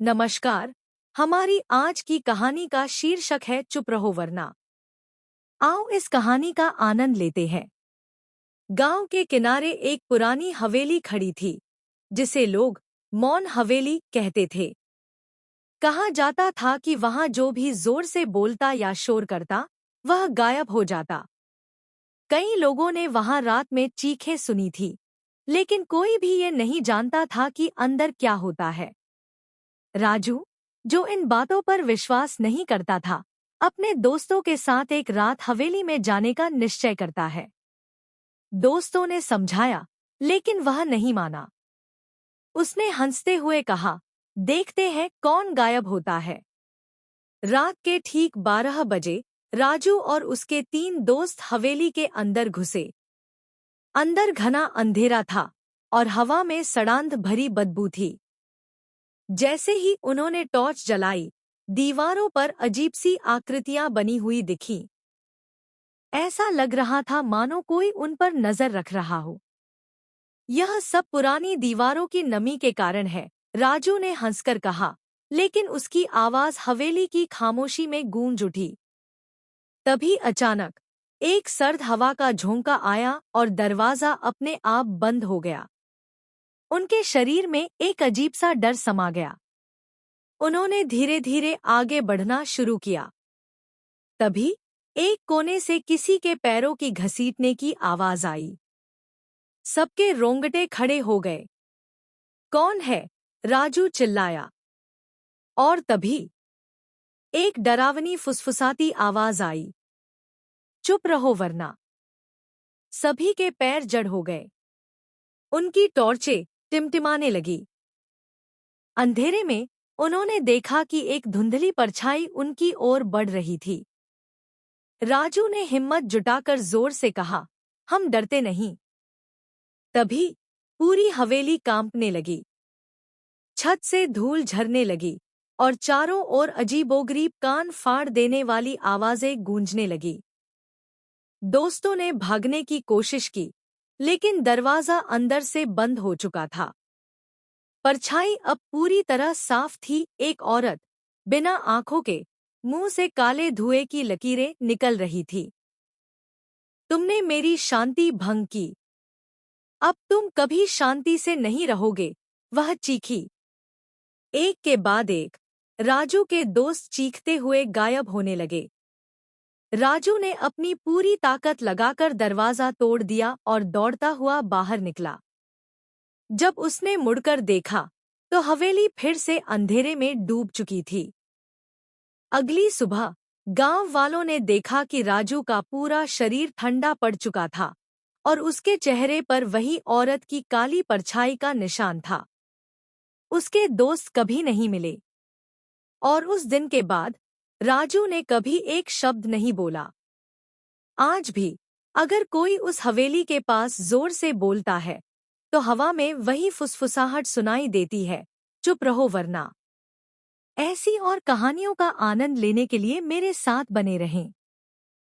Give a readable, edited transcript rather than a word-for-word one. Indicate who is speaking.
Speaker 1: नमस्कार। हमारी आज की कहानी का शीर्षक है चुप रहो वरना। आओ इस कहानी का आनंद लेते हैं। गांव के किनारे एक पुरानी हवेली खड़ी थी, जिसे लोग मौन हवेली कहते थे। कहा जाता था कि वहां जो भी जोर से बोलता या शोर करता, वह गायब हो जाता। कई लोगों ने वहां रात में चीखें सुनी थी, लेकिन कोई भी ये नहीं जानता था कि अंदर क्या होता है। राजू, जो इन बातों पर विश्वास नहीं करता था, अपने दोस्तों के साथ एक रात हवेली में जाने का निश्चय करता है। दोस्तों ने समझाया, लेकिन वह नहीं माना। उसने हंसते हुए कहा, देखते हैं कौन गायब होता है। रात के ठीक 12 बजे राजू और उसके 3 दोस्त हवेली के अंदर घुसे। अंदर घना अंधेरा था और हवा में सड़ांध भरी बदबू थी। जैसे ही उन्होंने टॉर्च जलाई, दीवारों पर अजीब सी आकृतियां बनी हुई दिखीं। ऐसा लग रहा था मानो कोई उन पर नजर रख रहा हो। यह सब पुरानी दीवारों की नमी के कारण है, राजू ने हंसकर कहा, लेकिन उसकी आवाज हवेली की खामोशी में गूंज उठी। तभी अचानक एक सर्द हवा का झोंका आया और दरवाजा अपने आप बंद हो गया। उनके शरीर में एक अजीब सा डर समा गया। उन्होंने धीरे धीरे आगे बढ़ना शुरू किया। तभी एक कोने से किसी के पैरों की घसीटने की आवाज आई। सबके रोंगटे खड़े हो गए। कौन है? राजू चिल्लाया। और तभी एक डरावनी फुसफुसाती आवाज आई, चुप रहो वरना। सभी के पैर जड़ हो गए। उनकी टॉर्चें टिमटिमाने लगी। अंधेरे में उन्होंने देखा कि एक धुंधली परछाई उनकी ओर बढ़ रही थी। राजू ने हिम्मत जुटाकर जोर से कहा, हम डरते नहीं। तभी पूरी हवेली कांपने लगी। छत से धूल झरने लगी और चारों ओर अजीबोगरीब कान फाड़ देने वाली आवाजें गूंजने लगी। दोस्तों ने भागने की कोशिश की, लेकिन दरवाजा अंदर से बंद हो चुका था। परछाई अब पूरी तरह साफ थी। एक औरत बिना आंखों के, मुंह से काले धुएं की लकीरें निकल रही थी। तुमने मेरी शांति भंग की। अब तुम कभी शांति से नहीं रहोगे, वह चीखी। एक के बाद एक राजू के दोस्त चीखते हुए गायब होने लगे। राजू ने अपनी पूरी ताकत लगाकर दरवाजा तोड़ दिया और दौड़ता हुआ बाहर निकला। जब उसने मुड़कर देखा, तो हवेली फिर से अंधेरे में डूब चुकी थी। अगली सुबह गांव वालों ने देखा कि राजू का पूरा शरीर ठंडा पड़ चुका था और उसके चेहरे पर वही औरत की काली परछाई का निशान था। उसके दोस्त कभी नहीं मिले और उस दिन के बाद राजू ने कभी एक शब्द नहीं बोला। आज भी अगर कोई उस हवेली के पास जोर से बोलता है, तो हवा में वही फुसफुसाहट सुनाई देती है, चुप रहो वरना। ऐसी और कहानियों का आनंद लेने के लिए मेरे साथ बने रहें।